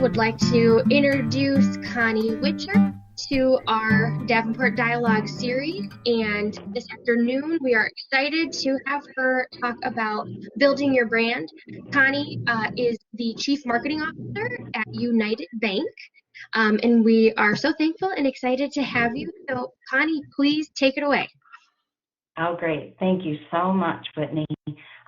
would like to introduce Connie Witcher to our Davenport Dialogue series. And this afternoon, we are excited to have her talk about building your brand. Connie is the Chief Marketing Officer at United Bank. And we are so thankful and excited to have you. So, Connie, please take it away. Oh, great. Thank you so much, Whitney.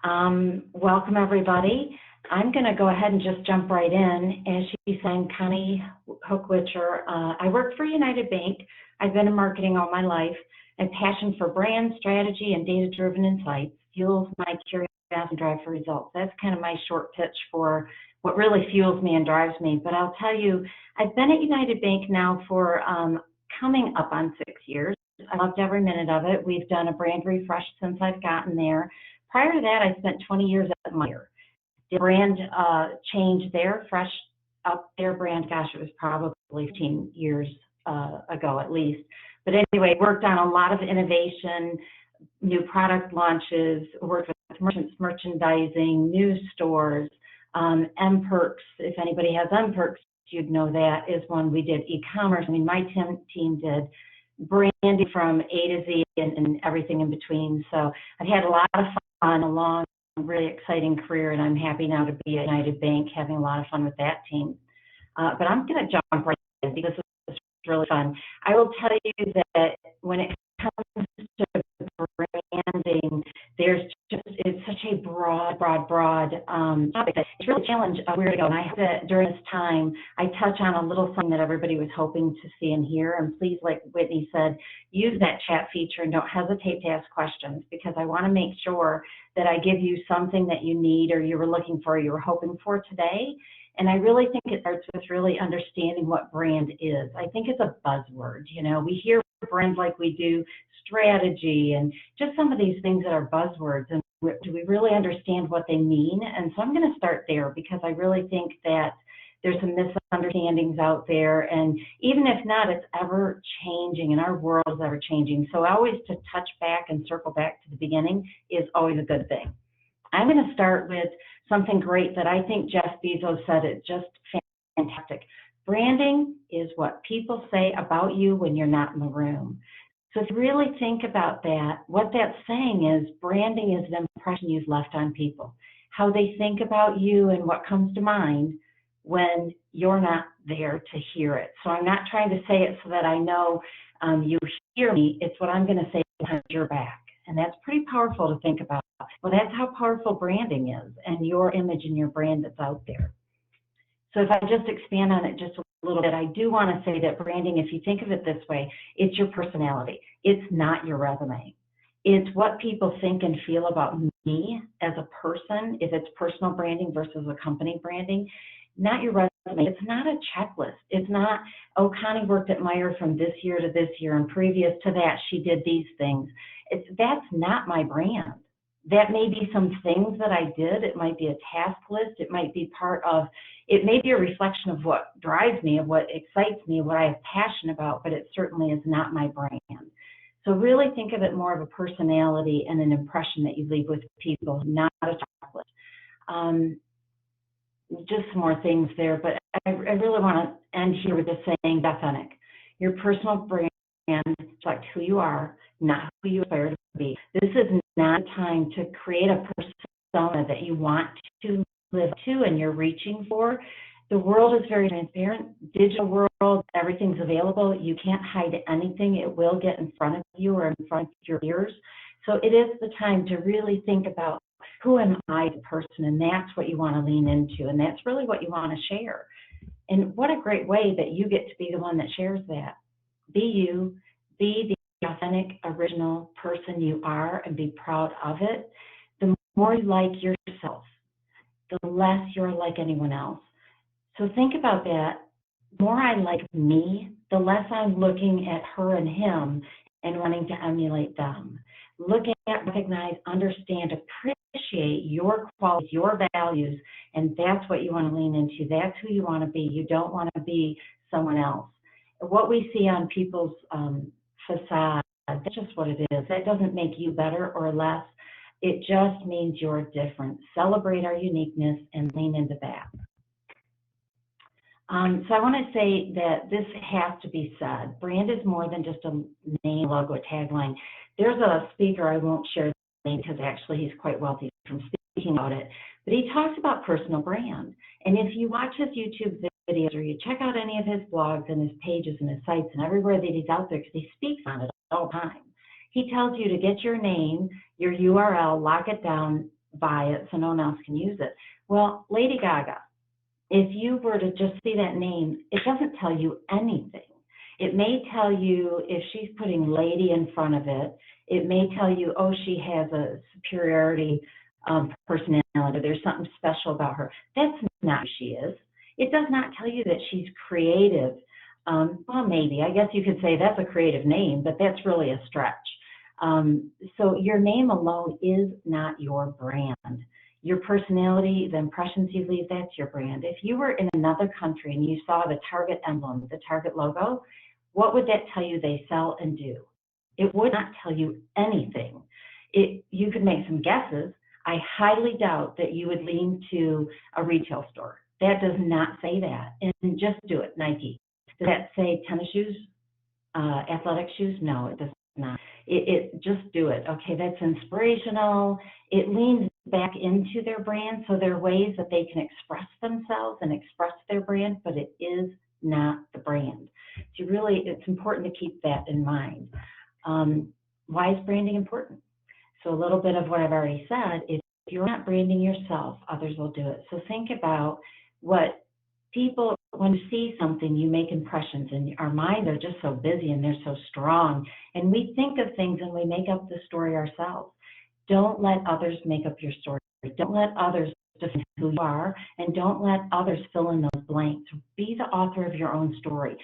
Welcome, everybody. I'm going to go ahead and just jump right in. As she's saying, Connie Hookwitcher. I work for United Bank. I've been in marketing all my life. My passion for brand strategy and data-driven insights fuels my curiosity and drive for results. That's kind of my short pitch for what really fuels me and drives me. But I'll tell you, I've been at United Bank now for coming up on 6 years. I loved every minute of it. We've done a brand refresh since I've gotten there. Prior to that, I spent 20 years at Meyer. The brand change there, fresh up their brand, gosh, it was probably 15 years ago at least. But anyway, worked on a lot of innovation, new product launches, worked with merchants, merchandising, news stores, M-Perks. If anybody has M-Perks, you'd know that is one we did. E-commerce, I mean, my team did branding from A to Z and everything in between. So I've had a lot of fun along really exciting career, and I'm happy now to be at United Bank, having a lot of fun with that team. But I'm going to jump right in because this is really fun. I will tell you that when it comes to branding, it's such a broad topic that it's really a challenge of where to go. And I hope that during this time, I touch on a little thing that everybody was hoping to see and hear. And please, like Whitney said, use that chat feature and don't hesitate to ask questions, because I want to make sure that I give you something that you need or you were looking for, or you were hoping for today. And I really think it starts with really understanding what brand is. I think it's a buzzword. You know, we hear brands like we do strategy and just some of these things that are buzzwords. And do we really understand what they mean? And so I'm going to start there, because I really think that there's some misunderstandings out there. And even if not, it's ever changing, and our world is ever changing. So always to touch back and circle back to the beginning is always a good thing. I'm going to start with something great that I think Jeff Bezos said. It's just fantastic. Branding is what people say about you when you're not in the room. So if you really think about that, what that's saying is branding is the impression you've left on people, how they think about you and what comes to mind when you're not there to hear it. So I'm not trying to say it so that I know you hear me. It's what I'm going to say behind your back. And that's pretty powerful to think about. Well, that's how powerful branding is, and your image and your brand that's out there. So if I just expand on it just a little bit, I do want to say that branding, if you think of it this way, it's your personality. It's not your resume. It's what people think and feel about me as a person, if it's personal branding versus a company branding, not your resume. It's not a checklist. It's not, oh, Connie worked at Meyer from this year to this year, and previous to that, she did these things. That's not my brand. That may be some things that I did. It might be a task list. It might be it may be a reflection of what drives me, of what excites me, what I have passion about, but it certainly is not my brand. So really think of it more of a personality and an impression that you leave with people, not a checklist. Just some more things there, but I really want to end here with this saying, authentic. Your personal brand reflects who you are, not who you aspire to be. This is not time to create a persona that you want to live to and you're reaching for. The world is very transparent. Digital world, everything's available. You can't hide anything. It will get in front of you or in front of your ears. So it is the time to really think about, who am I as a person? And that's what you want to lean into. And that's really what you want to share. And what a great way that you get to be the one that shares that. Be you, be the authentic, original person you are, and be proud of it. The more you like yourself, the less you're like anyone else. So think about that. The more I like me, the less I'm looking at her and him and wanting to emulate them. Look at, recognize, understand, appreciate your qualities, your values, and that's what you want to lean into. That's who you want to be. You don't want to be someone else. What we see on people's facade, that's just what it is. That doesn't make you better or less. It just means you're different. Celebrate our uniqueness and lean into that. So I want to say that this has to be said. Brand is more than just a name, logo, a tagline. There's a speaker, I won't share the name because actually he's quite wealthy from speaking about it, but he talks about personal brand. And if you watch his YouTube videos or you check out any of his blogs and his pages and his sites and everywhere that he's out there, because he speaks on it all the time, he tells you to get your name, your URL, lock it down, buy it so no one else can use it. Well, Lady Gaga, if you were to just see that name, it doesn't tell you anything. It may tell you if she's putting lady in front of it. It may tell you, oh, she has a superiority personality. There's something special about her. That's not who she is. It does not tell you that she's creative. Well, maybe. I guess you could say that's a creative name, but that's really a stretch. So your name alone is not your brand. Your personality, the impressions you leave, that's your brand. If you were in another country and you saw the Target emblem, the Target logo, what would that tell you they sell and do? It would not tell you anything. You could make some guesses. I highly doubt that you would lean to a retail store. That does not say that. And just do it, Nike. Does that say tennis shoes, athletic shoes? No, it does not. Just do it. Okay, that's inspirational. It leans back into their brand, so there are ways that they can express themselves and express their brand, but it is not the brand. So really, it's important to keep that in mind. Why is branding important? So a little bit of what I've already said, if you're not branding yourself, others will do it. So think about what people, when you see something, you make impressions, and our minds are just so busy and they're so strong, and we think of things and we make up the story ourselves. Don't let others make up your story. Don't let others define who you are, and don't let others fill in those blanks. Be the author of your own story.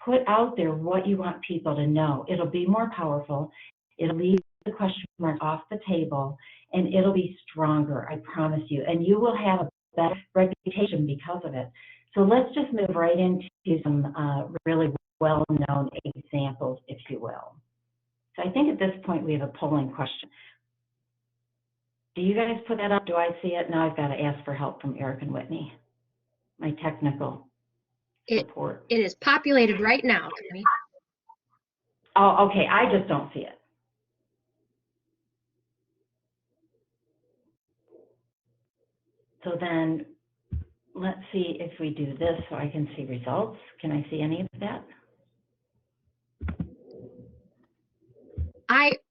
Put out there what you want people to know. It'll be more powerful. It'll leave the question mark off the table, and it'll be stronger, I promise you. And you will have a better reputation because of it. So let's just move right into some really well-known examples, if you will. So I think at this point we have a polling question. Do you guys put that up? Do I see it? Now I've got to ask for help from Eric and Whitney, my technical support. It is populated right now, Connie. Oh, okay. I just don't see it. So then let's see if we do this so I can see results. Can I see any of that?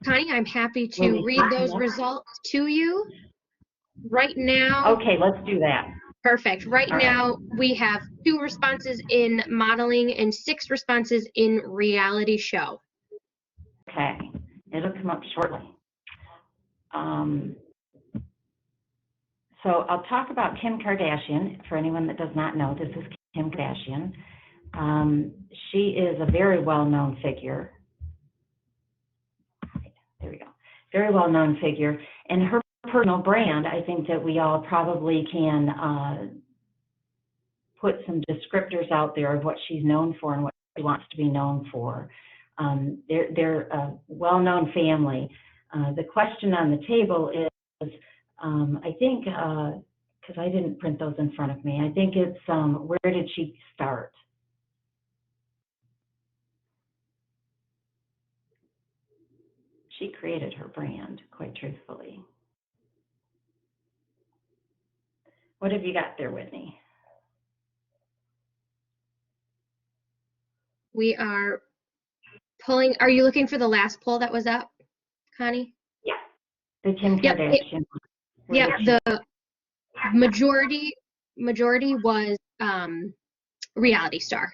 Connie, I'm happy to read those results to you. Right now. Okay, let's do that. Perfect. Right now, we have 2 responses in modeling and 6 responses in reality show. Okay, it'll come up shortly. So I'll talk about Kim Kardashian. For anyone that does not know, this is Kim Kardashian. She is a very well-known figure. There we go. Very well-known figure. And her personal brand, I think that we all probably can put some descriptors out there of what she's known for and what she wants to be known for. They're a well-known family. The question on the table is, I think, because I didn't print those in front of me, I think it's where did she start? She created her brand, quite truthfully. What have you got there, Whitney? We are pulling, are you looking for the last poll that was up, Connie? Yeah, the Kim Kardashian. Yeah, the majority was reality star.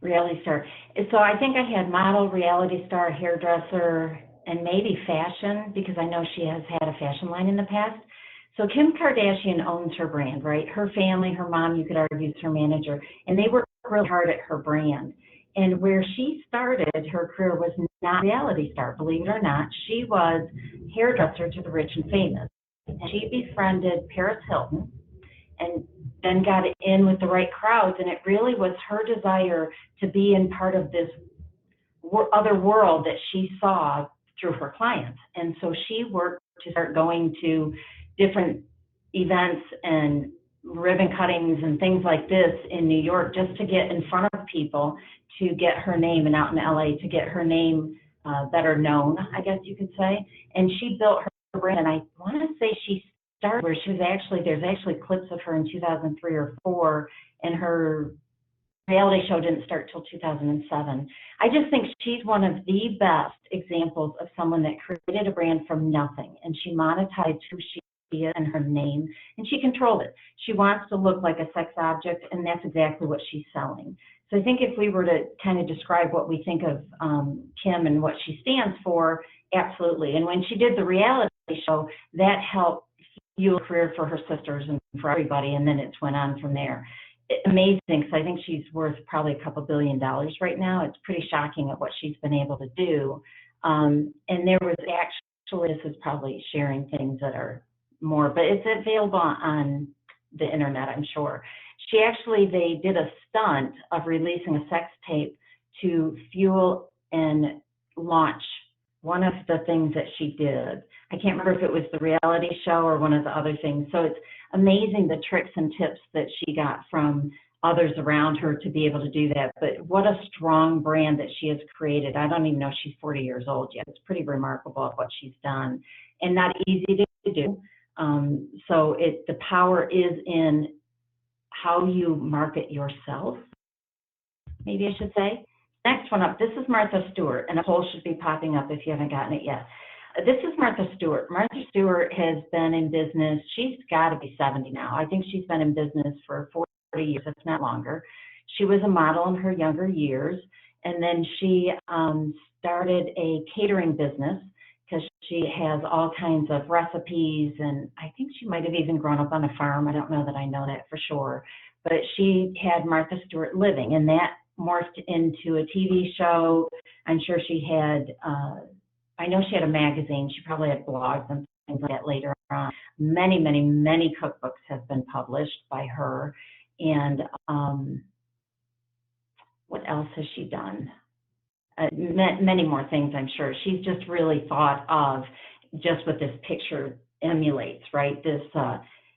Reality star. So I think I had model, reality star, hairdresser, and maybe fashion, because I know she has had a fashion line in the past. So Kim Kardashian owns her brand, right? Her family, her mom, you could argue, is her manager, and they work really hard at her brand. And where she started her career was not reality star, believe it or not. She was hairdresser to the rich and famous. And she befriended Paris Hilton and then got in with the right crowds. And it really was her desire to be in part of this other world that she saw through her clients. And so she worked to start going to different events and ribbon cuttings and things like this in New York just to get in front of people, to get her name, and out in LA to get her name better known, I guess you could say. And she built her brand, and I want to say she started where she was actually, there's actually clips of her in 2003 or 4, and her reality show didn't start till 2007. I just think she's one of the best examples of someone that created a brand from nothing, and she monetized who she is and her name, and she controlled it. She wants to look like a sex object, and that's exactly what she's selling. So I think if we were to kind of describe what we think of Kim and what she stands for, absolutely. And when she did the reality show, that helped fuel a career for her sisters and for everybody, and then it went on from there. Amazing, because I think she's worth probably a couple $2 billion right now. It's pretty shocking at what she's been able to do. And there was actually, this is probably sharing things that are more, but it's available on the internet, I'm sure. She actually, they did a stunt of releasing a sex tape to fuel and launch one of the things that she did. I can't remember if it was the reality show or one of the other things. So it's amazing the tricks and tips that she got from others around her to be able to do that. But what a strong brand that she has created. I don't even know if she's 40 years old yet. It's pretty remarkable what she's done, and not easy to do. So the power is in how you market yourself, maybe I should say. Next one up, this is Martha Stewart, and a poll should be popping up if you haven't gotten it yet. This is Martha Stewart. Martha Stewart has been in business, she's got to be 70 now. I think she's been in business for 40 years, if not longer. She was a model in her younger years, and then she started a catering business because she has all kinds of recipes, and I think she might have even grown up on a farm. I don't know that I know that for sure, but she had Martha Stewart Living, and that morphed into a TV show. I'm sure she had, I know she had a magazine. She probably had blogs and things like that later on. Many, many, many cookbooks have been published by her. And what else has she done? Many more things, I'm sure. She's just really thought of just what this picture emulates, right? This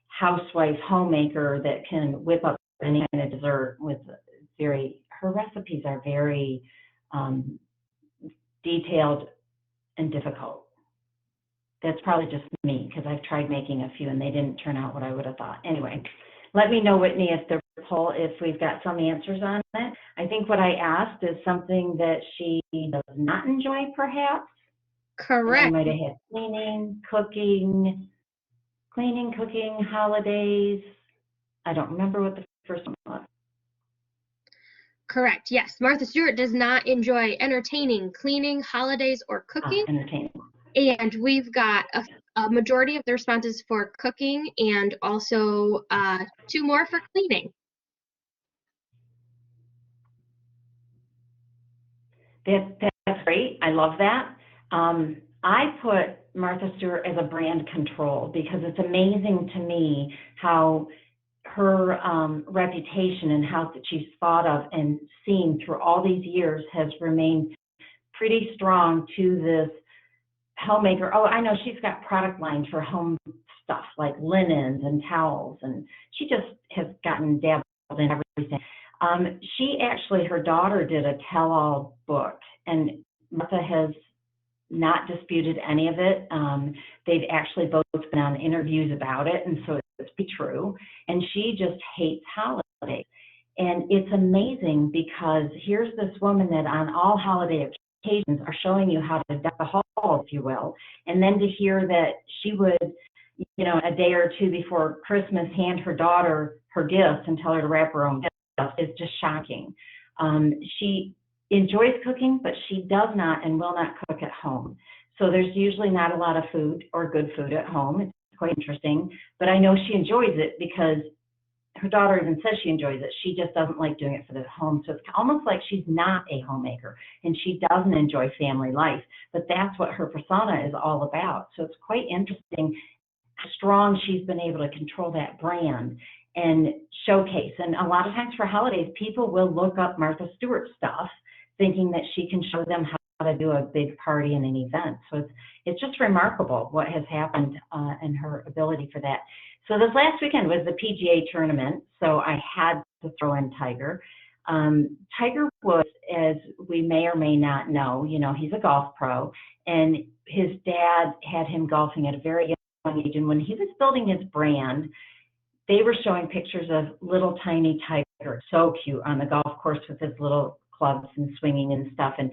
housewife homemaker that can whip up any kind of dessert with her recipes are very detailed and difficult. That's probably just me, because I've tried making a few and they didn't turn out what I would have thought. Anyway, let me know, Whitney, if we've got some answers on it. I think what I asked is something that she does not enjoy, perhaps. Correct. I might have had cooking, holidays. I don't remember what the first one was. Correct. Yes. Martha Stewart does not enjoy entertaining, cleaning, holidays, or cooking. Entertaining. And we've got a majority of the responses for cooking, and also 2 more for cleaning. That's great. I love that. I put Martha Stewart as a brand control, because it's amazing to me how her reputation and how that she's thought of and seen through all these years has remained pretty strong to this homemaker. Oh, I know she's got product lines for home stuff like linens and towels, and she just has gotten dabbled in everything. She actually, her daughter did a tell-all book, and Martha has not disputed any of it. They've actually both been on interviews about it, and so it's true. And she just hates holidays. And it's amazing, because here's this woman that on all holiday occasions are showing you how to deck the hall, if you will. And then to hear that she would, a day or two before Christmas, hand her daughter her gifts and tell her to wrap her own gifts is just shocking. She enjoys cooking, but she does not and will not cook at home. So there's usually not a lot of food or good food at home. It's quite interesting, but I know she enjoys it because her daughter even says she enjoys it. She just doesn't like doing it for the home. So it's almost like she's not a homemaker and she doesn't enjoy family life, but that's what her persona is all about. So it's quite interesting how strong she's been able to control that brand and showcase. And a lot of times for holidays, people will look up Martha Stewart stuff thinking that she can show them how to do a big party and an event. So it's just remarkable what has happened and her ability for that. So this last weekend was the PGA tournament, so I had to throw in Tiger. Tiger Woods, as we may or may not know, he's a golf pro, and his dad had him golfing at a very young age. And when he was building his brand, they were showing pictures of little tiny Tiger, so cute, on the golf course with his little clubs and swinging and stuff. And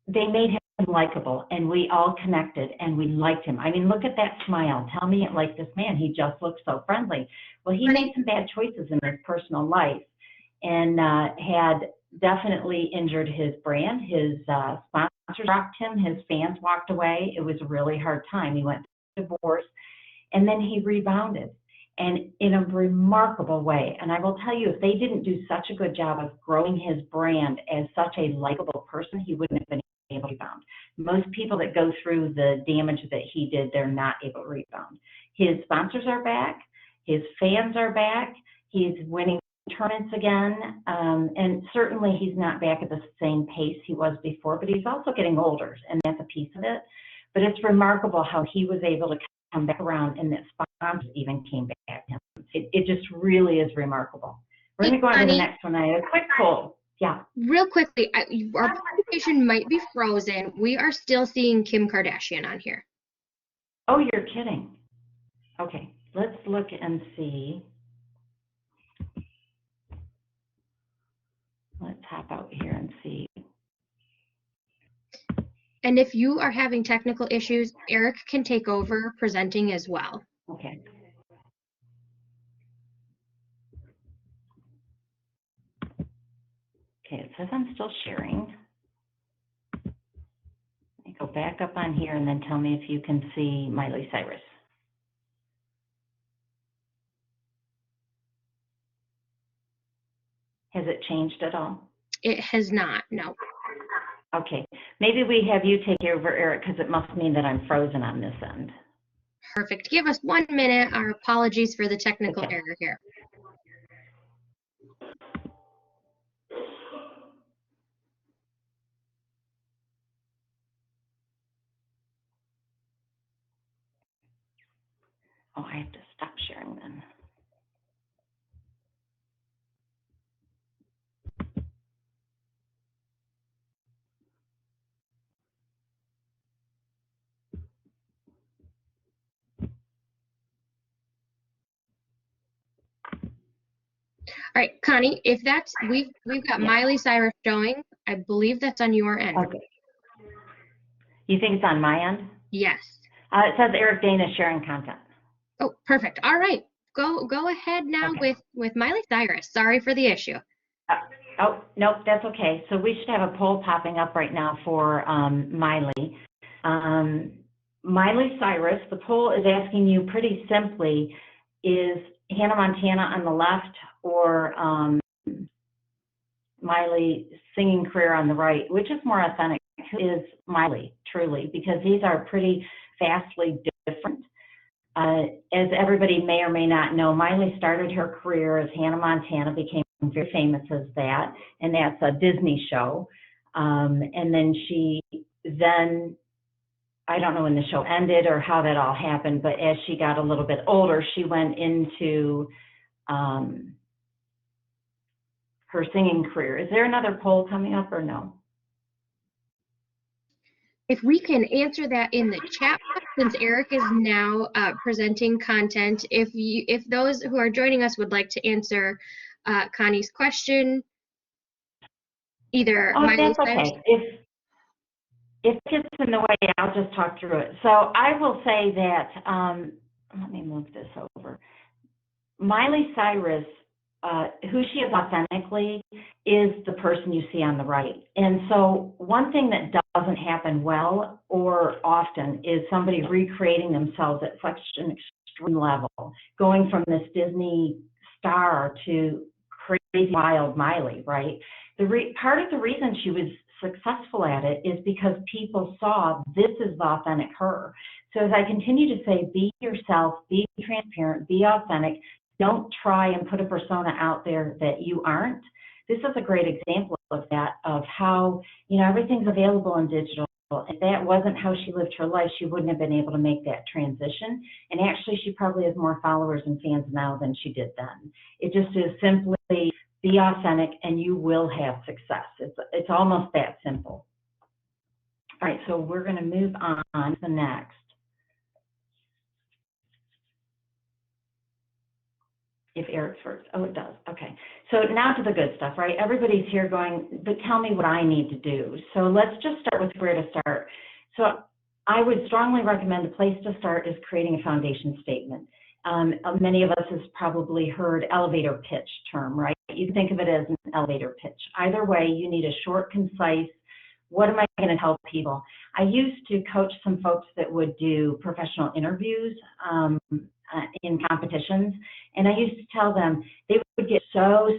they made him likable, and we all connected, and we liked him. I mean, look at that smile. Tell me it like this man. He just looks so friendly. Well, he made some bad choices in his personal life and had definitely injured his brand. His sponsors dropped him. His fans walked away. It was a really hard time. He went through divorce, and then he rebounded, and in a remarkable way. And I will tell you, if they didn't do such a good job of growing his brand as such a likable person, he wouldn't have been able to rebound. Most people that go through the damage that he did, they're not able to rebound. His sponsors are back. His fans are back. He's winning tournaments again. And certainly he's not back at the same pace he was before, but he's also getting older, and that's a piece of it. But it's remarkable how he was able to come back around, and that sponsors even came back to him. It just really is remarkable. We're going to go on to the next one. I have a quick poll. Yeah. Real quickly, our presentation might be frozen. We are still seeing Kim Kardashian on here. Oh, you're kidding. Okay, let's look and see. Let's hop out here and see. And if you are having technical issues, Eric can take over presenting as well. Okay. Okay, it says I'm still sharing. Let me go back up on here and then tell me if you can see Miley Cyrus. Has it changed at all? It has not, no. Okay, maybe we have you take over, Eric, because it must mean that I'm frozen on this end. Perfect. Give us 1 minute. Our apologies for the technical error here. Oh, I have to stop sharing then. All right, Connie, if that's, we've got Miley Cyrus showing. I believe that's on your end. Okay. You think it's on my end? Yes. It says Eric Dana sharing content. Oh, perfect. All right. Go ahead now with Miley Cyrus. Sorry for the issue. Oh, nope, that's okay. So we should have a poll popping up right now for Miley. Miley Cyrus, the poll is asking you pretty simply, is Hannah Montana on the left or Miley singing career on the right? Which is more authentic? Who is Miley, truly? Because these are pretty vastly different. As everybody may or may not know, Miley started her career as Hannah Montana, became very famous as that, and that's a Disney show. And then I don't know when the show ended or how that all happened, but as she got a little bit older, she went into her singing career. Is there another poll coming up or no? If we can answer that in the chat box, since Eric is now presenting content, if those who are joining us would like to answer Connie's question, either Miley Cyrus. Okay. If it gets in the way, I'll just talk through it. So I will say that, let me move this over. Miley Cyrus, who she is authentically, is the person you see on the right. And so one thing that doesn't happen well or often is somebody recreating themselves at such an extreme level, going from this Disney star to crazy wild Miley, right? Part of the reason she was successful at it is because people saw this is the authentic her. So as I continue to say, be yourself, be transparent, be authentic. Don't try and put a persona out there that you aren't. this is a great example of that, of how, everything's available in digital. If that wasn't how she lived her life, she wouldn't have been able to make that transition. And actually, she probably has more followers and fans now than she did then. It just is simply be authentic and you will have success. It's almost that simple. All right, so we're going to move on to the next. If Eric's works. Oh, it does. Okay. So now to the good stuff, right? Everybody's here going, but tell me what I need to do. So let's just start with where to start. So I would strongly recommend the place to start is creating a foundation statement. Many of us has probably heard elevator pitch term, right? You can think of it as an elevator pitch. Either way, you need a short, concise, what am I going to tell people? I used to coach some folks that would do professional interviews in competitions, and I used to tell them they would get so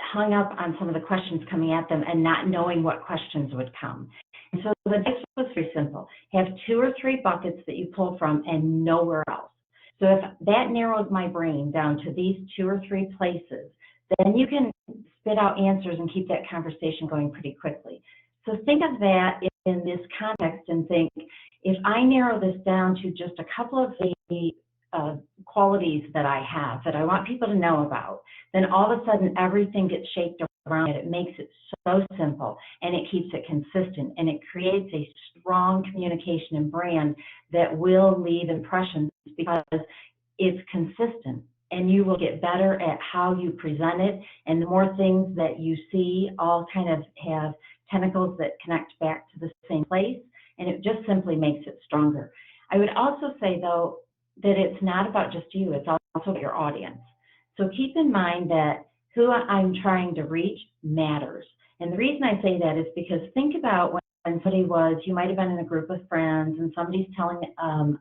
hung up on some of the questions coming at them and not knowing what questions would come. And so the advice was very simple. Have 2 or 3 buckets that you pull from and nowhere else. So if that narrows my brain down to these 2 or 3 places, then you can spit out answers and keep that conversation going pretty quickly. So think of that in this context and think, if I narrow this down to just a couple of the qualities that I have that I want people to know about, then all of a sudden everything gets shaped around it. It makes it so simple and it keeps it consistent and it creates a strong communication and brand that will leave impressions because it's consistent, and you will get better at how you present it, and the more things that you see all kind of have tentacles that connect back to the same place, and it just simply makes it stronger. I would also say, though, that it's not about just you, it's also about your audience. So keep in mind that who I'm trying to reach matters. And the reason I say that is because think about when somebody you might have been in a group of friends and somebody's telling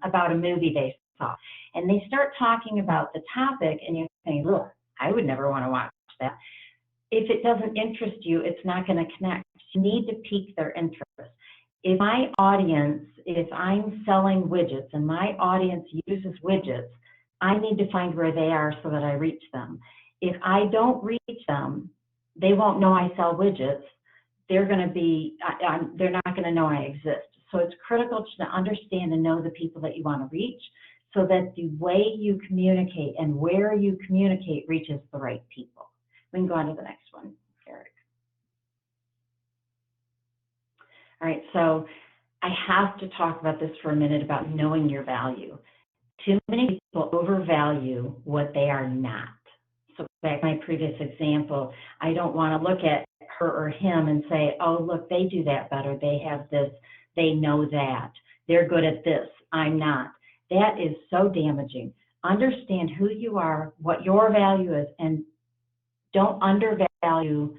about a movie they saw, and they start talking about the topic, and you're saying, look, I would never want to watch that. If it doesn't interest you, it's not going to connect. You need to pique their interest. If my audience, if I'm selling widgets and my audience uses widgets, I need to find where they are so that I reach them. If I don't reach them, they won't know I sell widgets. They're going to be, they're not going to know I exist. So it's critical to understand and know the people that you want to reach so that the way you communicate and where you communicate reaches the right people. We can go on to the next one, Eric. All right, so I have to talk about this for a minute about knowing your value. Too many people overvalue what they are not. So back to my previous example, I don't want to look at her or him and say, oh, look, they do that better. They have this, they know that. They're good at this, I'm not. That is so damaging. Understand who you are, what your value is, and don't undervalue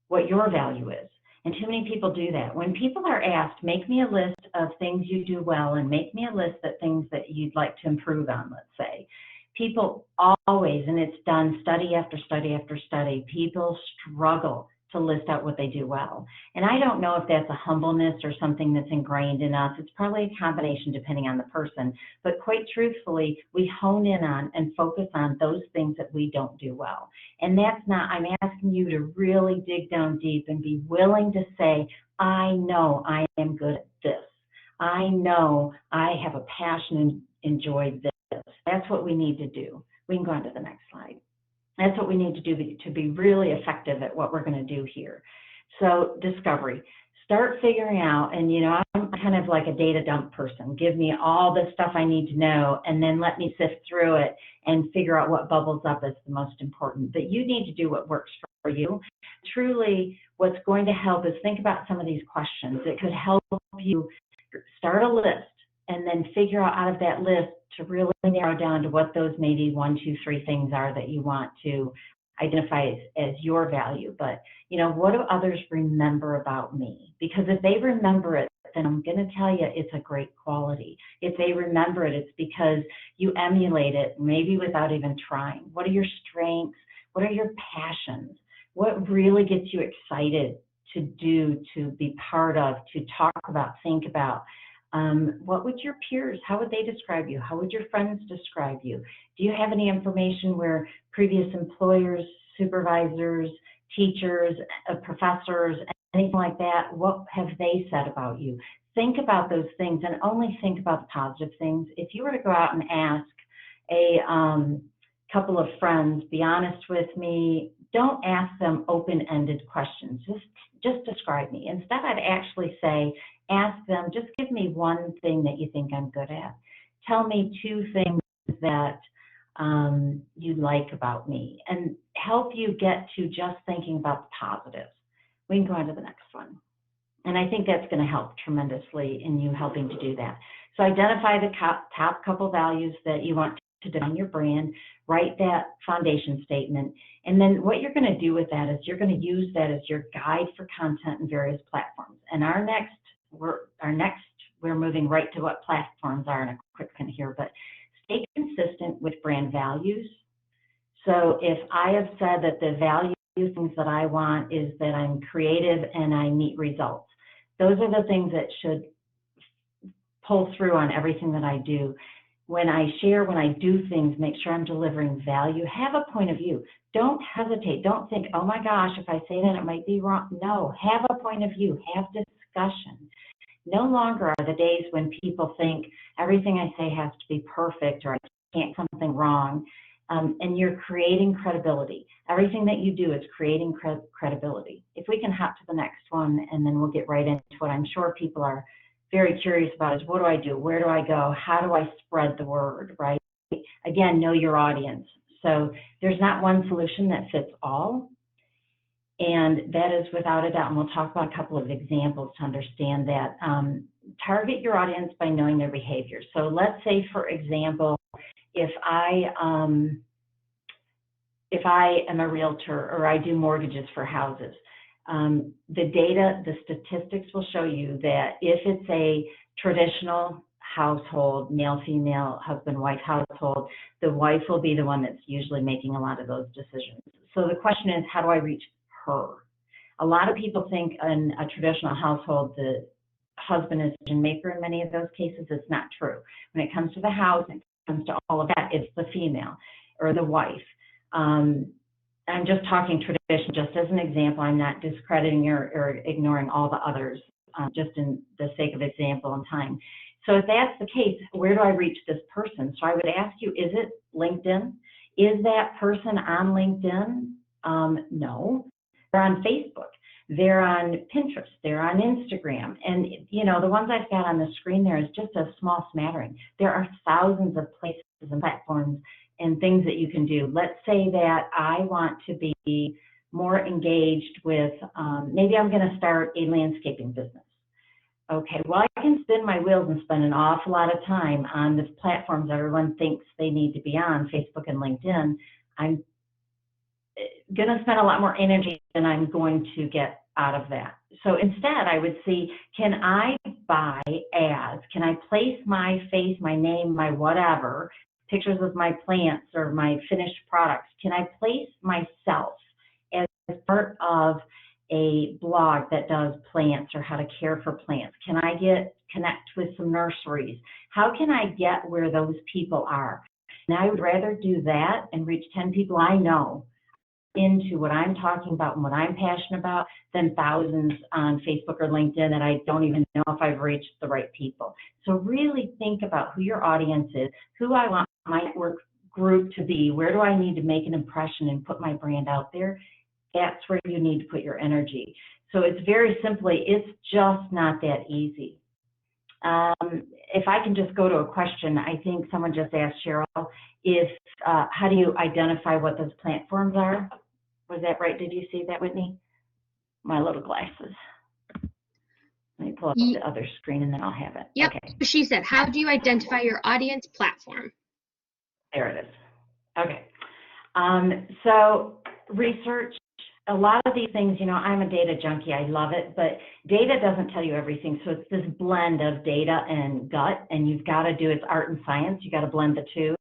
what your value is. And too many people do that. When people are asked, make me a list of things you do well and make me a list of things that you'd like to improve on, let's say. People always, and it's done study after study after study, people struggle to list out what they do well. And I don't know if that's a humbleness or something that's ingrained in us. It's probably a combination depending on the person. But quite truthfully, we hone in on and focus on those things that we don't do well. And that's not, I'm asking you to really dig down deep and be willing to say, I know I am good at this. I know I have a passion and enjoy this. That's what we need to do. We can go on to the next slide. That's what we need to do to be really effective at what we're going to do here. So discovery, start figuring out, and I'm kind of like a data dump person. Give me all the stuff I need to know, and then let me sift through it and figure out what bubbles up as the most important. But you need to do what works for you. Truly, what's going to help is think about some of these questions. It could help you start a list and then figure out of that list to really narrow down to what those maybe 1, 2, 3 things are that you want to identify as your value. But, what do others remember about me? Because if they remember it, then I'm going to tell you it's a great quality. If they remember it, it's because you emulate it, maybe without even trying. What are your strengths? What are your passions? What really gets you excited to do, to be part of, to talk about, think about? What would your peers, how would they describe you? How would your friends describe you? Do you have any information where previous employers, supervisors, teachers, professors, anything like that, what have they said about you? Think about those things and only think about the positive things. If you were to go out and ask a couple of friends, be honest with me, don't ask them open-ended questions. Just describe me. Instead, I'd actually say, ask them, just give me one thing that you think I'm good at. Tell me two things that you like about me, and help you get to just thinking about the positives. We can go on to the next one. And I think that's going to help tremendously in you helping to do that. So identify the top couple values that you want to define your brand, write that foundation statement, and then what you're going to do with that is you're going to use that as your guide for content in various platforms. And we're moving right to what platforms are in a quick second here, but stay consistent with brand values. So if I have said that the value things that I want is that I'm creative and I meet results, those are the things that should pull through on everything that I do. When I share, when I do things, make sure I'm delivering value. Have a point of view. Don't hesitate. Don't think, oh my gosh, if I say that it might be wrong. No, have a point of view. Have discussion. No longer are the days when people think everything I say has to be perfect or I can't do something wrong. And you're creating credibility. Everything that you do is creating credibility. If we can hop to the next one, and then we'll get right into what I'm sure people are very curious about is, what do I do? Where do I go? How do I spread the word, right? Again, know your audience. So there's not one solution that fits all. And that is without a doubt, and we'll talk about a couple of examples to understand that. Target your audience by knowing their behavior. So let's say, for example, if I am a realtor or I do mortgages for houses, the data, the statistics will show you that if it's a traditional household, male, female, husband, wife household, the wife will be the one that's usually making a lot of those decisions. So the question is, how do I reach her? A lot of people think in a traditional household, the husband is the decision maker in many of those cases. It's not true. When it comes to the house, it comes to all of that, it's the female or the wife. I'm just talking tradition, just as an example. I'm not discrediting or ignoring all the others, just in the sake of example and time. So if that's the case, where do I reach this person? So I would ask you, is it LinkedIn? Is that person on LinkedIn? No. They're on Facebook. They're on Pinterest. They're on Instagram. And, you know, the ones I've got on the screen there is just a small smattering. There are thousands of places and platforms and things that you can do. Let's say that I want to be more engaged with, maybe I'm going to start a landscaping business. Okay, well, I can spin my wheels and spend an awful lot of time on the platforms everyone thinks they need to be on, Facebook and LinkedIn. I'm going to spend a lot more energy than I'm going to get out of that. So instead, I would see, can I buy ads? Can I place my face, my name, my whatever, pictures of my plants or my finished products? Can I place myself as part of a blog that does plants or how to care for plants? Can I connect with some nurseries? How can I get where those people are? And I would rather do that and reach 10 people I know into what I'm talking about and what I'm passionate about than thousands on Facebook or LinkedIn that I don't even know if I've reached the right people. So really think about who your audience is, who I want my network group to be, where do I need to make an impression and put my brand out there. That's where you need to put your energy. So it's very simply, it's just not that easy. If I can just go to a question, I think someone just asked Cheryl, how do you identify what those platforms are? Was that right? Did you see that, Whitney? My little glasses. Let me pull up the other screen and then I'll have it. Yep. Okay. She said, how do you identify your audience platform? There it is. Okay. So research. A lot of these things, you know, I'm a data junkie. I love it, but data doesn't tell you everything. So it's this blend of data and gut, and you've got to do, it's art and science. You got to blend the two.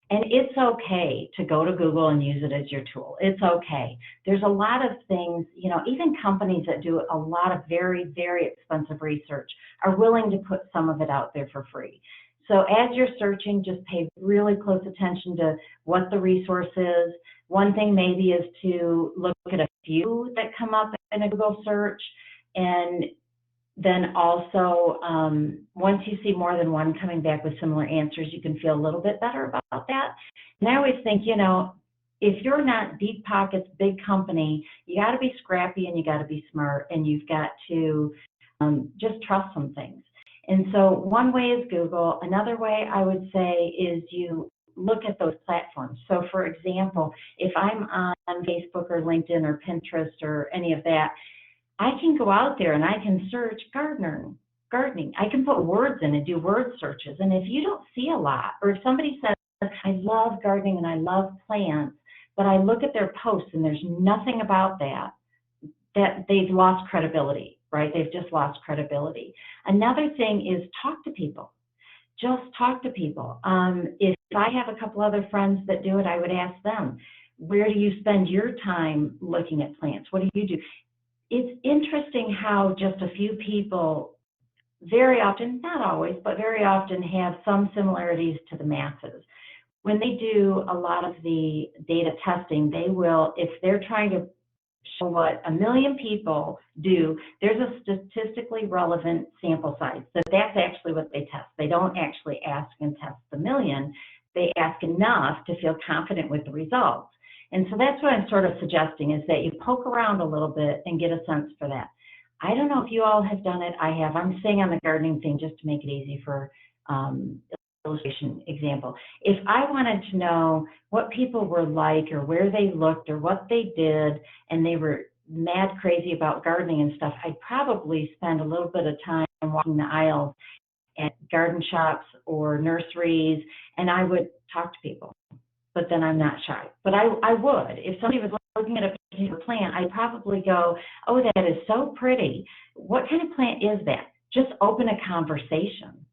And it's okay to go to Google and use it as your tool. It's okay. There's a lot of things, you know, even companies that do a lot of very, very expensive research are willing to put some of it out there for free. So as you're searching, just pay really close attention to what the resource is. One thing maybe is to look at a few that come up in a Google search, and then also once you see more than one coming back with similar answers, you can feel a little bit better about that. And I always think, you know, if you're not deep pockets, big company, you got to be scrappy and you got to be smart, and you've got to just trust some things. And so one way is Google. Another way I would say is you look at those platforms. So for example, if I'm on Facebook or LinkedIn or Pinterest or any of that, I can go out there and I can search gardening. I can put words in and do word searches. And if you don't see a lot, or if somebody says, I love gardening and I love plants, but I look at their posts and there's nothing about that, that they've lost credibility, right? They've just lost credibility. Another thing is talk to people. Just talk to people. If I have a couple other friends that do it, I would ask them, where do you spend your time looking at plants? What do you do? It's interesting how just a few people very often, not always, but very often have some similarities to the masses. When they do a lot of the data testing, they will, if they're trying to show what 1 million people do, there's a statistically relevant sample size. So that's actually what they test. They don't actually ask and test the million. They ask enough to feel confident with the results. And so that's what I'm sort of suggesting, is that you poke around a little bit and get a sense for that. I don't know if you all have done it. I have. I'm staying on the gardening thing just to make it easy for illustration example. If I wanted to know what people were like or where they looked or what they did, and they were mad crazy about gardening and stuff, I'd probably spend a little bit of time walking the aisles at garden shops or nurseries, and I would talk to people. But then I'm not shy. But I would. If somebody was looking at a particular plant, I'd probably go, oh, that is so pretty. What kind of plant is that? Just open a conversation.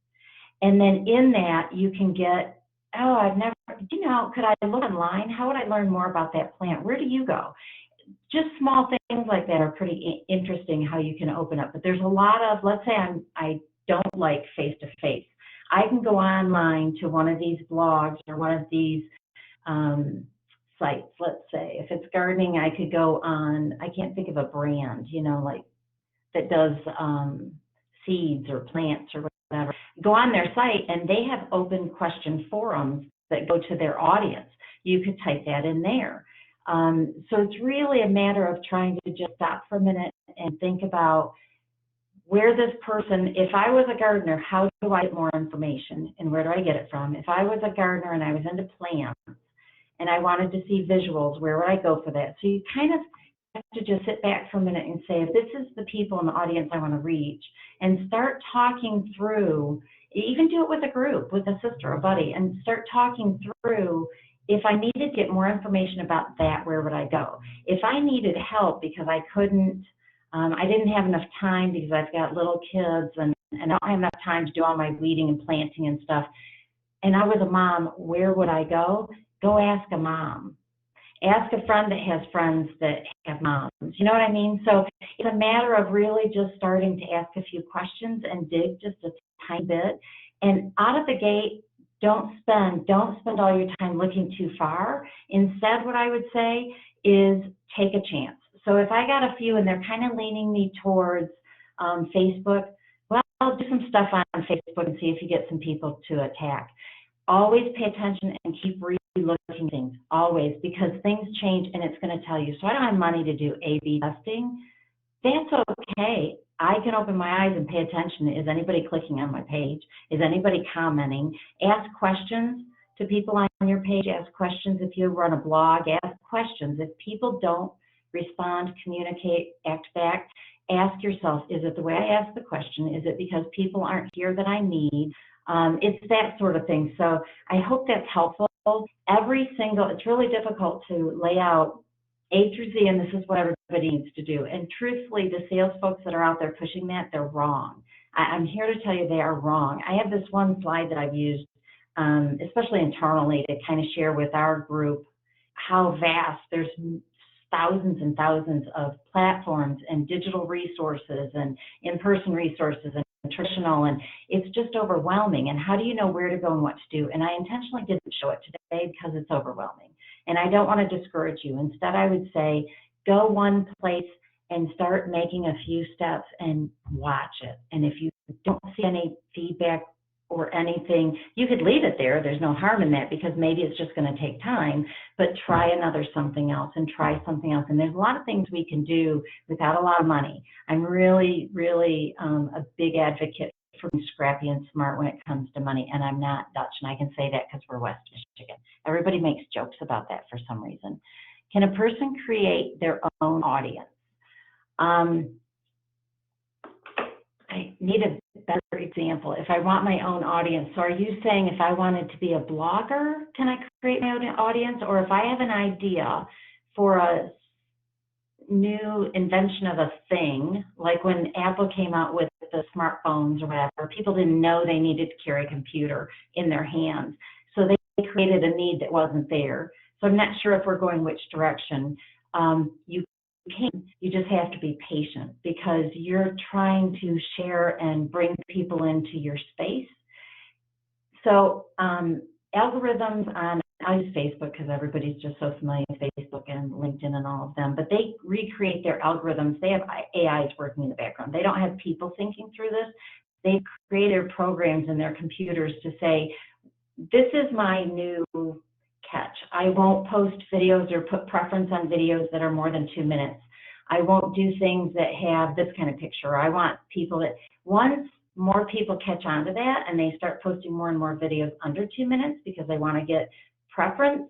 And then in that, you can get, oh, I've never, you know, could I look online? How would I learn more about that plant? Where do you go? Just small things like that are pretty interesting, how you can open up. But there's a lot of, let's say I don't like face-to-face. I can go online to one of these blogs or one of these sites. Let's say if it's gardening, I could go on, I can't think of a brand, you know, like that does seeds or plants or whatever. Go on their site and they have open question forums that go to their audience. You could type that in there. So it's really a matter of trying to just stop for a minute and think about where this person, if I was a gardener, how do I get more information and where do I get it from? If I was a gardener and I was into plants and I wanted to see visuals, where would I go for that? So you kind of have to just sit back for a minute and say, if this is the people in the audience I want to reach, and start talking through, even do it with a group, with a sister, a buddy, and start talking through, if I needed to get more information about that, where would I go? If I needed help because I couldn't, I didn't have enough time because I've got little kids and I don't have enough time to do all my weeding and planting and stuff, and I was a mom, where would I go? Go ask a mom. Ask a friend that has friends that have moms. You know what I mean? So it's a matter of really just starting to ask a few questions and dig just a tiny bit. And out of the gate, don't spend all your time looking too far. Instead, what I would say is take a chance. So if I got a few and they're kind of leaning me towards Facebook, well, I'll do some stuff on Facebook and see if you get some people to attack. Always pay attention and keep re-looking things, always, because things change and it's going to tell you. So I don't have money to do A/B testing. That's okay. I can open my eyes and pay attention. Is anybody clicking on my page? Is anybody commenting? Ask questions to people on your page. Ask questions if you run a blog. Ask questions. If people don't respond, communicate, act back, ask yourself, is it the way I asked the question? Is it because people aren't here that I need? It's that sort of thing. So I hope that's helpful. It's really difficult to lay out A through Z, and this is what everybody needs to do. And truthfully, the sales folks that are out there pushing that, they're wrong. I'm here to tell you they are wrong. I have this one slide that I've used, especially internally, to kind of share with our group how vast, there's thousands and thousands of platforms and digital resources and in-person resources and nutritional, and it's just overwhelming. And how do you know where to go and what to do? And I intentionally didn't show it today because it's overwhelming. And I don't want to discourage you. Instead, I would say go one place and start making a few steps and watch it. And if you don't see any feedback or anything, you could leave it there. There's no harm in that, because maybe it's just going to take time, but try another something else and try something else. And there's a lot of things we can do without a lot of money. I'm really, really a big advocate for being scrappy and smart when it comes to money. And I'm not Dutch, and I can say that because we're West Michigan. Everybody makes jokes about that for some reason. Can a person create their own audience? I need a better example. If I want my own audience, so are you saying if I wanted to be a blogger, can I create my own audience? Or if I have an idea for a new invention of a thing, like when Apple came out with the smartphones or whatever, people didn't know they needed to carry a computer in their hands. So they created a need that wasn't there. So I'm not sure if we're going which direction. You just have to be patient, because you're trying to share and bring people into your space. So algorithms on, I use Facebook because everybody's just so familiar with Facebook and LinkedIn and all of them, but they recreate their algorithms. They have AIs working in the background. They don't have people thinking through this. They create their programs in their computers to say, this is my new catch. I won't post videos or put preference on videos that are more than 2 minutes. I won't do things that have this kind of picture. I want people that, once more people catch on to that and they start posting more and more videos under 2 minutes because they want to get preference,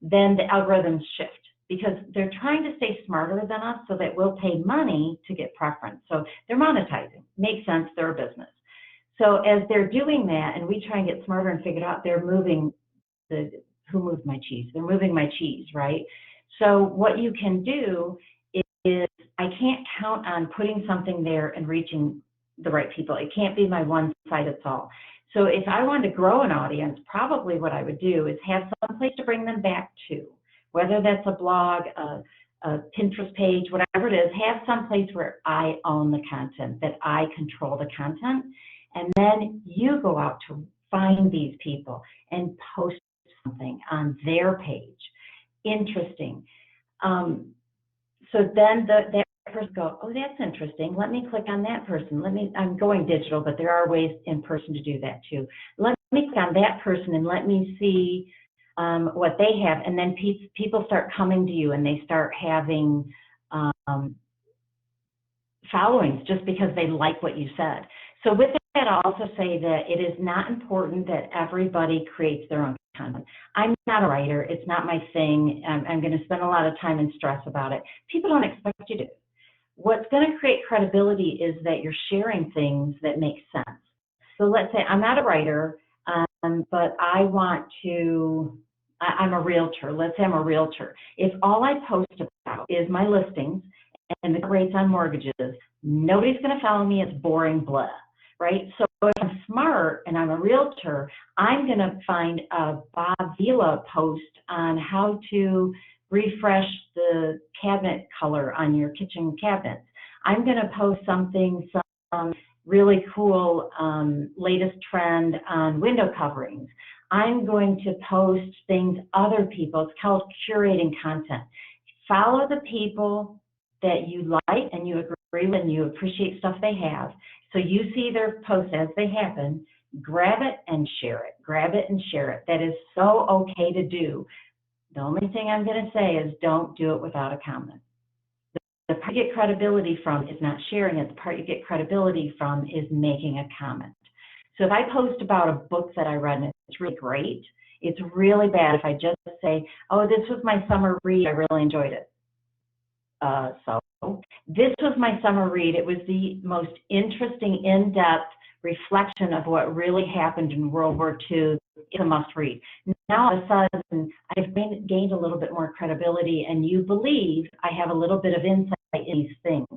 then the algorithms shift, because they're trying to stay smarter than us so that we'll pay money to get preference. So they're monetizing. Makes sense, they're a business. So as they're doing that and we try and get smarter and figure it out, they're moving who moved my cheese? They're moving my cheese, right? So what you can do is I can't count on putting something there and reaching the right people. It can't be my one size fits all. So if I wanted to grow an audience, probably what I would do is have some place to bring them back to, whether that's a blog, a Pinterest page, whatever it is, have some place where I own the content, that I control the content, and then you go out to find these people and post something on their page. Interesting. So then that person go, oh, that's interesting. Let me click on that person. I'm going digital, but there are ways in person to do that too. Let me click on that person and let me see what they have. And then people start coming to you and they start having followings just because they like what you said. So with that, I'll also say that it is not important that everybody creates their own content. I'm not a writer. It's not my thing. I'm going to spend a lot of time and stress about it. People don't expect you to. What's going to create credibility is that you're sharing things that make sense. So let's say I'm not a writer, but I want to, I'm a realtor. Let's say I'm a realtor. If all I post about is my listings and the rates on mortgages, nobody's going to follow me. It's boring blah, right? So if I'm smart and I'm a realtor, I'm going to find a Bob Vila post on how to refresh the cabinet color on your kitchen cabinets. I'm going to post something, some really cool latest trend on window coverings. I'm going to post things other people, it's called curating content. Follow the people that you like and you agree with and you appreciate stuff they have. So you see their posts as they happen, grab it and share it. Grab it and share it. That is so okay to do. The only thing I'm going to say is don't do it without a comment. The part you get credibility from is not sharing it. The part you get credibility from is making a comment. So if I post about a book that I read and it's really great, it's really bad if I just say, oh, this was my summer read, I really enjoyed it. So this was my summer read. It was the most interesting, in-depth reflection of what really happened in World War II. It's a must read. Now all of a sudden, I've gained a little bit more credibility and you believe I have a little bit of insight in these things.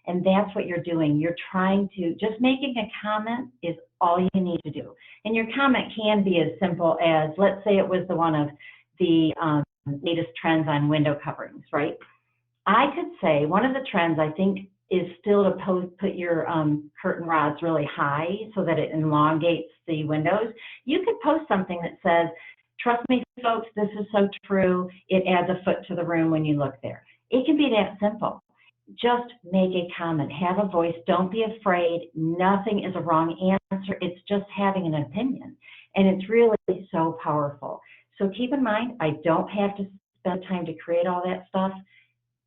And that's what you're doing. You're trying to, just making a comment is all you need to do. And your comment can be as simple as, let's say it was the one of the latest trends on window coverings, right? I could say one of the trends I think is still to put your curtain rods really high so that it elongates the windows. You could post something that says, trust me, folks, this is so true. It adds a foot to the room when you look there. It can be that simple. Just make a comment, have a voice, don't be afraid. Nothing is a wrong answer. It's just having an opinion. And it's really so powerful. So keep in mind, I don't have to spend time to create all that stuff.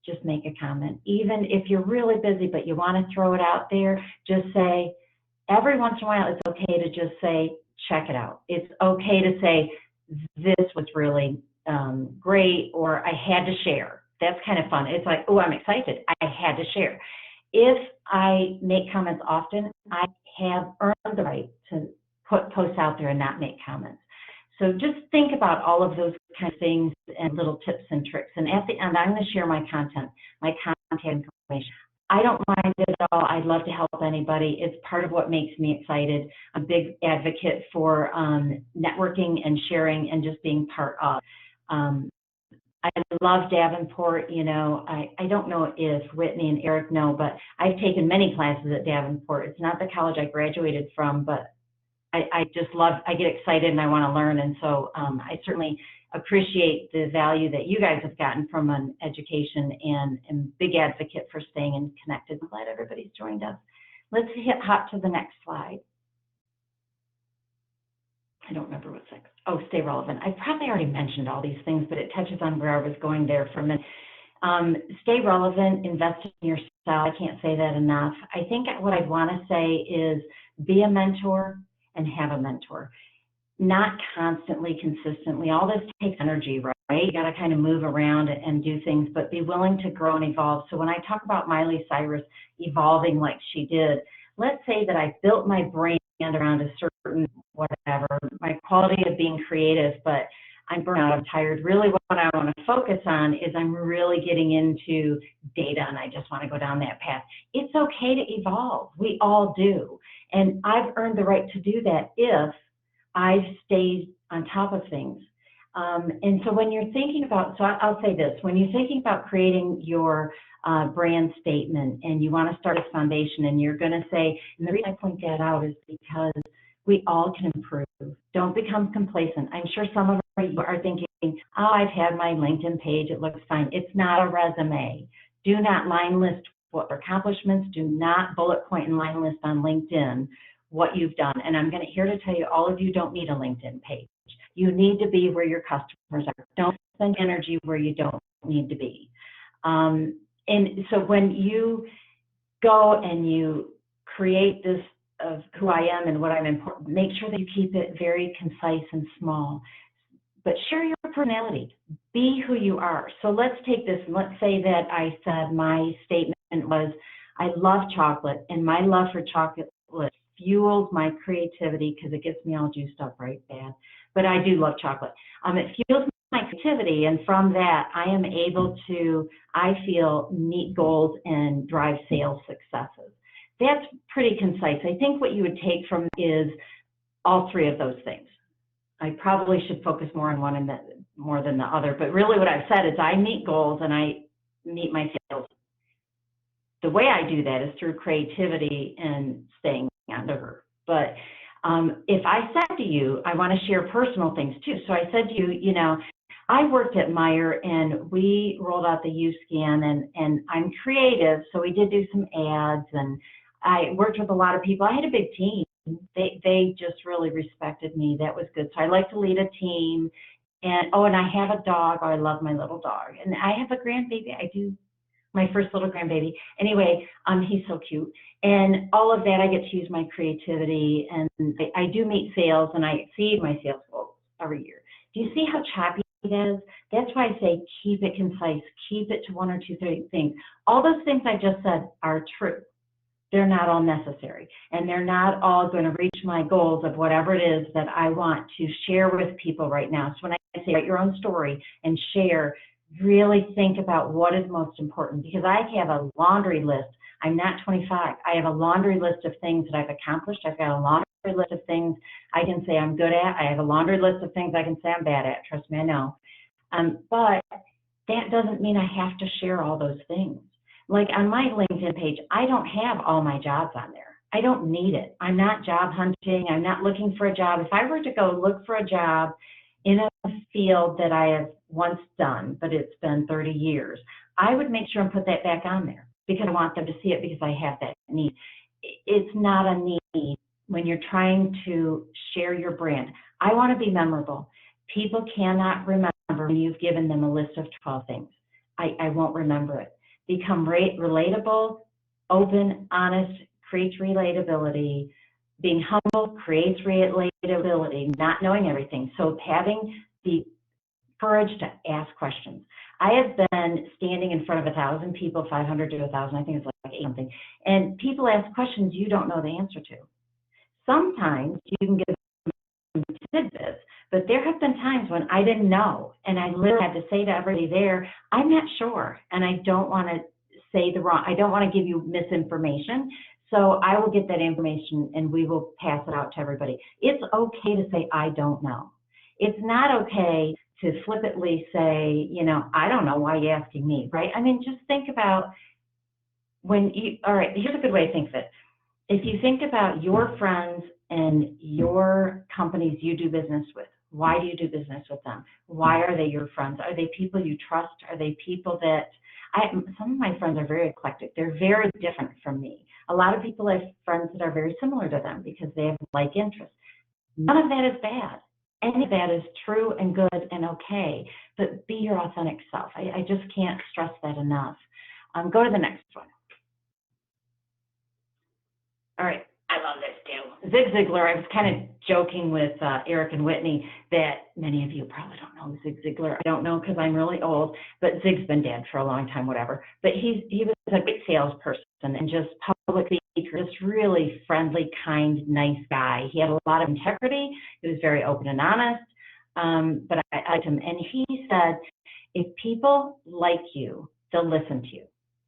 Just make a comment. Even if you're really busy, but you want to throw it out there, just say, every once in a while, it's okay to just say, check it out. It's okay to say, this was really great, or I had to share. That's kind of fun. It's like, oh, I'm excited. I had to share. If I make comments often, I have earned the right to put posts out there and not make comments. So just think about all of those kind of things and little tips and tricks. And at the end, I'm going to share my contact information. I don't mind it at all. I'd love to help anybody. It's part of what makes me excited. I'm a big advocate for networking and sharing and just being part of. I love Davenport. You know, I don't know if Whitney and Eric know, but I've taken many classes at Davenport. It's not the college I graduated from, but I just love, I get excited and I want to learn. And so I certainly appreciate the value that you guys have gotten from an education, and am a big advocate for staying and connected. I'm glad everybody's joined us. Let's hop to the next slide. I don't remember what's next. Oh, stay relevant. I probably already mentioned all these things, but it touches on where I was going there for a minute. Stay relevant, invest in yourself. I can't say that enough. I think what I'd want to say is be a mentor and have a mentor. Not constantly, consistently. All this takes energy, right? You got to kind of move around and do things, but be willing to grow and evolve. So when I talk about Miley Cyrus evolving like she did, let's say that I built my brand around a certain whatever, my quality of being creative, but I'm burnt out, I'm tired. Really what I want to focus on is I'm really getting into data and I just want to go down that path. It's okay to evolve. We all do. And I've earned the right to do that if I've stayed on top of things. And so when you're thinking about, so I'll say this, when you're thinking about creating your brand statement and you want to start a foundation and you're going to say, and the reason I point that out is because we all can improve. Don't become complacent. I'm sure some of you are thinking, oh, I've had my LinkedIn page, it looks fine. It's not a resume. Do not line list what accomplishments, do not bullet point and line list on LinkedIn what you've done. And I'm here to tell you, all of you don't need a LinkedIn page. You need to be where your customers are. Don't spend energy where you don't need to be. And so when you go and you create this of who I am and what I'm important, make sure that you keep it very concise and small, but share your personality. Be who you are. So let's take this, and let's say that I said my statement was, I love chocolate, and my love for chocolate fuels my creativity because it gets me all juiced up right bad. But I do love chocolate. It fuels my creativity, and from that, I am able to, I feel, meet goals and drive sales successes. That's pretty concise. I think what you would take from is all three of those things. I probably should focus more on one and more than the other, but really what I've said is I meet goals and I meet my sales. The way I do that is through creativity and staying on the verb. But if I said to you, I want to share personal things too. So I said to you, you know, I worked at Meijer and we rolled out the U-Scan, and I'm creative, so we did do some ads, and I worked with a lot of people. I had a big team. They just really respected me. That was good. So I like to lead a team. And oh, and I have a dog. Oh, I love my little dog. And I have a grandbaby. I do, my first little grandbaby. Anyway, he's so cute. And all of that, I get to use my creativity. And I do meet sales, and I exceed my sales goals every year. Do you see how choppy it is? That's why I say keep it concise. Keep it to one or two things. All those things I just said are true. They're not all necessary, and they're not all going to reach my goals of whatever it is that I want to share with people right now. So when I say write your own story and share, really think about what is most important, because I have a laundry list. I'm not 25. I have a laundry list of things that I've accomplished. I've got a laundry list of things I can say I'm good at. I have a laundry list of things I can say I'm bad at. Trust me, I know. But that doesn't mean I have to share all those things. Like on my LinkedIn page, I don't have all my jobs on there. I don't need it. I'm not job hunting. I'm not looking for a job. If I were to go look for a job in a field that I have once done, but it's been 30 years, I would make sure and put that back on there because I want them to see it because I have that need. It's not a need when you're trying to share your brand. I want to be memorable. People cannot remember when you've given them a list of 12 things. I won't remember it. Become relatable, open, honest, creates relatability. Being humble creates relatability, not knowing everything. So having the courage to ask questions. I have been standing in front of 1,000 people, 500 to 1,000, I think it's like 8 something, and people ask questions you don't know the answer to. Sometimes you can give them tidbits, but there have been times when I didn't know, and I literally had to say to everybody there, I'm not sure, and I don't want to say the wrong, I don't want to give you misinformation, so I will get that information and we will pass it out to everybody. It's okay to say, I don't know. It's not okay to flippantly say, you know, I don't know, why are you asking me, right? I mean, just think about when you, all right, here's a good way to think of it. If you think about your friends and your companies you do business with, why do you do business with them? Why are they your friends? Are they people you trust? Are they people that, some of my friends are very eclectic. They're very different from me. A lot of people have friends that are very similar to them because they have like interests. None of that is bad. Any of that is true and good and okay, but be your authentic self. I just can't stress that enough. Go to the next one. All right, I love this too. Zig Ziglar, I was kind of joking with Eric and Whitney that many of you probably don't know Zig Ziglar. I don't know because I'm really old, but Zig's been dead for a long time, whatever. But he was a great salesperson and just public speaker, just really friendly, kind, nice guy. He had a lot of integrity. He was very open and honest, but I liked him. And he said, if people like you, they'll listen to you.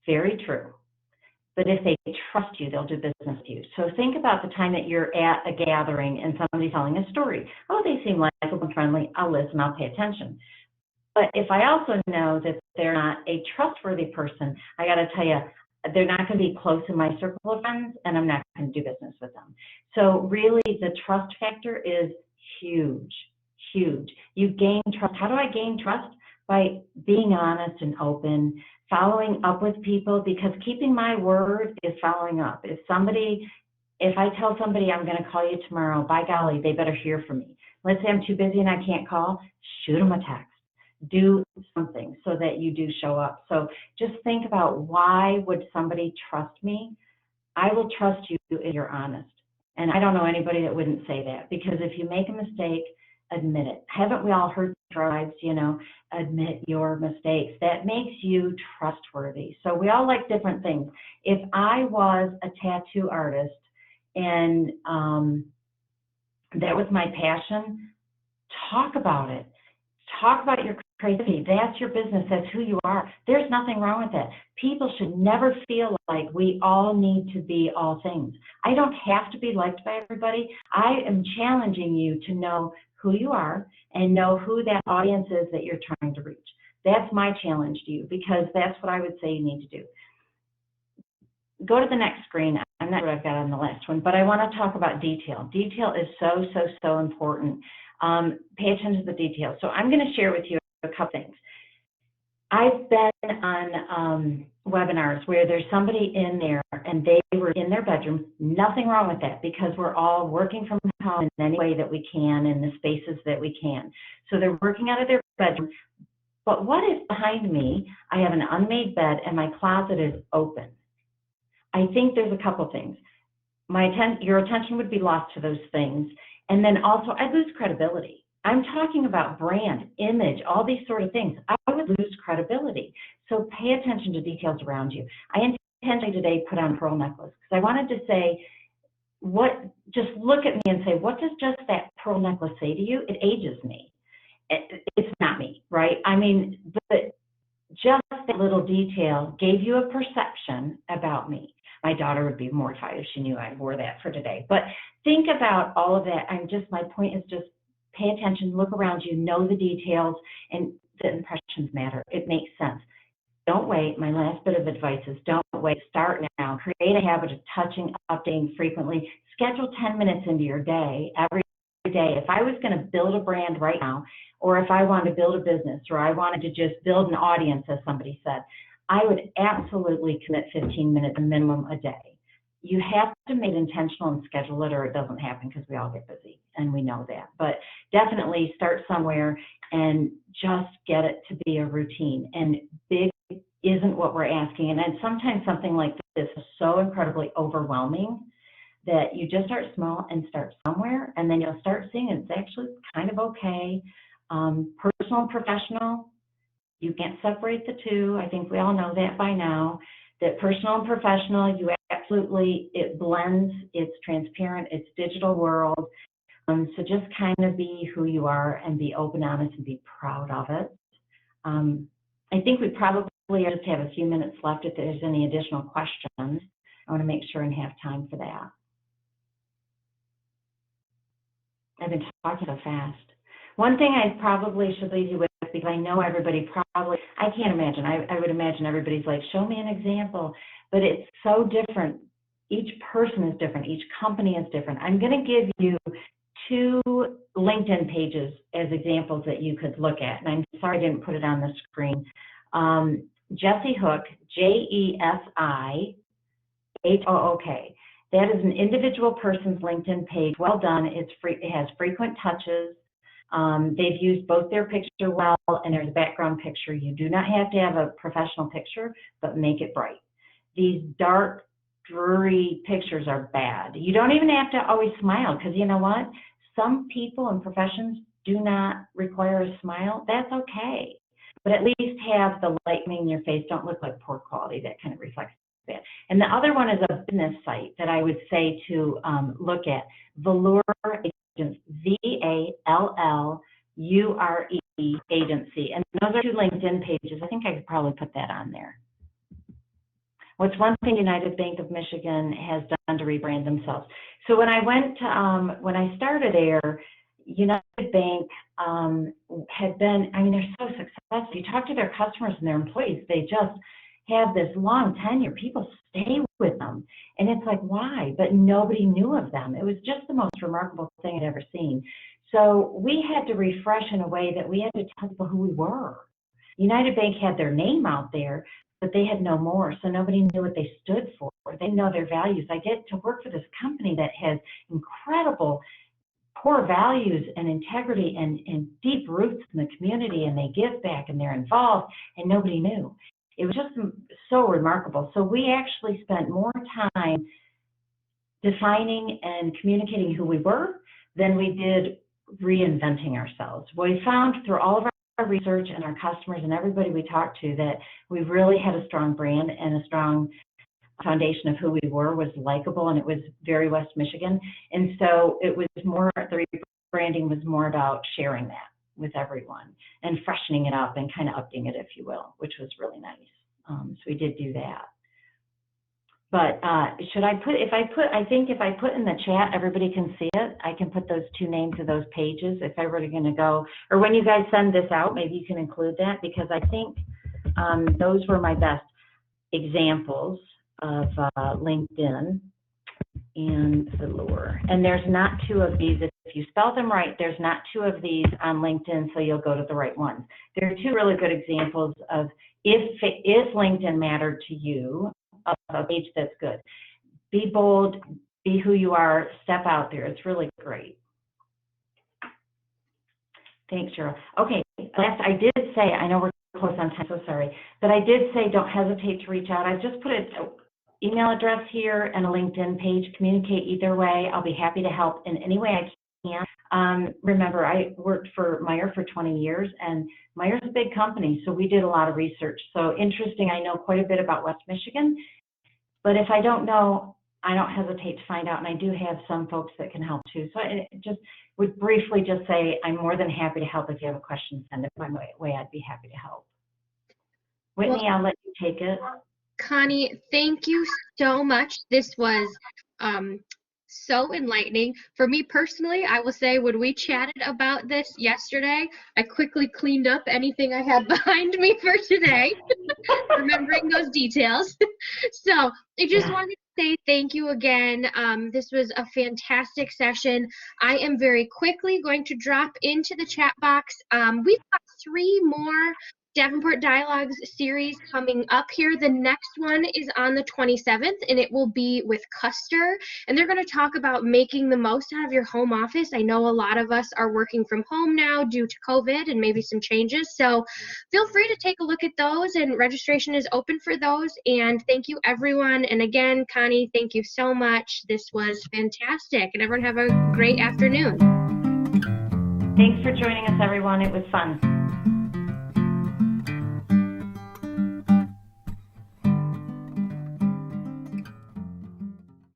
Very true. But if they trust you, they'll do business with you. So think about the time that you're at a gathering and somebody's telling a story. Oh, they seem likable and friendly. I'll listen, I'll pay attention. But if I also know that they're not a trustworthy person, I got to tell you, they're not going to be close in my circle of friends, and I'm not going to do business with them. So really, the trust factor is huge, huge. You gain trust. How do I gain trust? By being honest and open, following up with people, because keeping my word is following up. If I tell somebody I'm going to call you tomorrow, by golly, they better hear from me. Let's say I'm too busy and I can't call, shoot them a text. Do something so that you do show up. So just think about, why would somebody trust me? I will trust you if you're honest. And I don't know anybody that wouldn't say that, because if you make a mistake, admit it. Haven't we all heard tribes, you know, admit your mistakes? That makes you trustworthy. So we all like different things. If I was a tattoo artist and that was my passion, talk about it. Talk about your creativity. That's your business. That's who you are. There's nothing wrong with that. People should never feel like we all need to be all things. I don't have to be liked by everybody. I am challenging you to know who you are and know who that audience is that you're trying to reach. That's my challenge to you, because that's what I would say you need to do. Go to the next screen. I'm not sure what I've got on the last one, but I want to talk about detail. Detail is so, so, so important. Pay attention to the details. So I'm going to share with you a couple things. I've been on webinars where there's somebody in there and they were in their bedroom. Nothing wrong with that, because we're all working from home in any way that we can, in the spaces that we can. So they're working out of their bedroom. But what if behind me, I have an unmade bed and my closet is open? I think there's a couple things. Your attention would be lost to those things. And then also, I'd lose credibility. I'm talking about brand, image, all these sort of things. I would lose credibility. So pay attention to details around you. I intentionally today put on a pearl necklace because I wanted to say, just look at me and say, what does just that pearl necklace say to you? It ages me. It's not me, right? I mean, but just that little detail gave you a perception about me. My daughter would be mortified if she knew I wore that for today. But think about all of that. My point is just pay attention, look around you, know the details, and the impressions matter. It makes sense. don't wait. My last bit of advice is don't wait. Start now. Create a habit of touching, updating frequently. Schedule 10 minutes into your day every day. If I was going to build a brand right now, or if I wanted to build a business, or I wanted to just build an audience, as somebody said, I would absolutely commit 15 minutes minimum a day. You have to make it intentional and schedule it, or it doesn't happen, because we all get busy, and we know that. But definitely start somewhere and just get it to be a routine. And big isn't what we're asking. And then sometimes something like this is so incredibly overwhelming that you just start small and start somewhere, and then you'll start seeing it's actually kind of okay. Personal and professional, you can't separate the two. I think we all know that by now, that personal and professional, you absolutely, it blends, it's transparent, it's digital world. So just kind of be who you are and be open, honest, and be proud of it. I think we probably just have a few minutes left if there's any additional questions. I want to make sure and have time for that. I've been talking so fast. One thing I probably should leave you with, because I know everybody probably, I can't imagine, I would imagine everybody's like, show me an example, but it's so different. Each person is different. Each company is different. I'm going to give you 2 LinkedIn pages as examples that you could look at, and I'm sorry I didn't put it on the screen. Jessie Hook, Jessie-Hook. That is an individual person's LinkedIn page. Well done. It's free. It has frequent touches. They've used both their picture well, and there's a background picture. You do not have to have a professional picture, but make it bright. These dark, dreary pictures are bad. You don't even have to always smile, because you know what? Some people and professions do not require a smile. That's okay. But at least have the lightning in your face. Don't look like poor quality. That kind of reflects that. And the other one is a business site that I would say to look at. Velour Agents, VALLURE Agency. And those are 2 LinkedIn pages. I think I could probably put that on there. What's one thing United Bank of Michigan has done to rebrand themselves? So when I went, when I started there, United Bank had been, I mean, they're so successful. You talk to their customers and their employees, they just have this long tenure. People stay with them. And it's like, why? But nobody knew of them. It was just the most remarkable thing I'd ever seen. So we had to refresh in a way that we had to tell people who we were. United Bank had their name out there, but they had no more. So nobody knew what they stood for. They didn't know their values. I get to work for this company that has incredible core values and integrity and deep roots in the community, and they give back and they're involved, and nobody knew. It was just so remarkable. So we actually spent more time defining and communicating who we were than we did reinventing ourselves. We found through all of our research and our customers and everybody we talked to that we really had a strong brand and a strong foundation of who we were was likable, and it was very West Michigan. And so it was more, the rebranding was more about sharing that with everyone and freshening it up and kind of upping it, if you will, which was really nice. So we did do that. But should I put, I think if I put in the chat, everybody can see it. I can put those 2 names of those pages if I were going to go, or when you guys send this out, maybe you can include that, because I think those were my best examples of LinkedIn and Velour. And there's not 2 of these. If you spell them right, there's not 2 of these on LinkedIn, so you'll go to the right ones. There are 2 really good examples of if LinkedIn mattered to you, of a page that's good. Be bold, be who you are, step out there. It's really great. Thanks, Cheryl. Okay, last, I did say, I know we're close on time, so sorry, but I did say don't hesitate to reach out. I've just put an email address here and a LinkedIn page. Communicate either way. I'll be happy to help in any way I can. Remember, I worked for Meijer for 20 years, and Meijer's a big company, so we did a lot of research. So interesting, I know quite a bit about West Michigan, but if I don't know, I don't hesitate to find out, and I do have some folks that can help too. So I just would briefly just say I'm more than happy to help. If you have a question, send it my way. I'd be happy to help. Whitney, well, I'll let you take it. Connie, thank you so much. This was so enlightening. For me personally, I will say when we chatted about this yesterday, I quickly cleaned up anything I had behind me for today, remembering those details. So I just Yeah. wanted to say thank you again. This was a fantastic session. I am very quickly going to drop into the chat box. We've got 3 more Davenport Dialogues series coming up here. The next one is on the 27th, and it will be with Custer, and they're going to talk about making the most out of your home office. I know a lot of us are working from home now due to COVID and maybe some changes, so feel free to take a look at those, and registration is open for those. And thank you, everyone. And again, Connie, thank you so much. This was fantastic, and everyone have a great afternoon. Thanks for joining us, everyone. It was fun.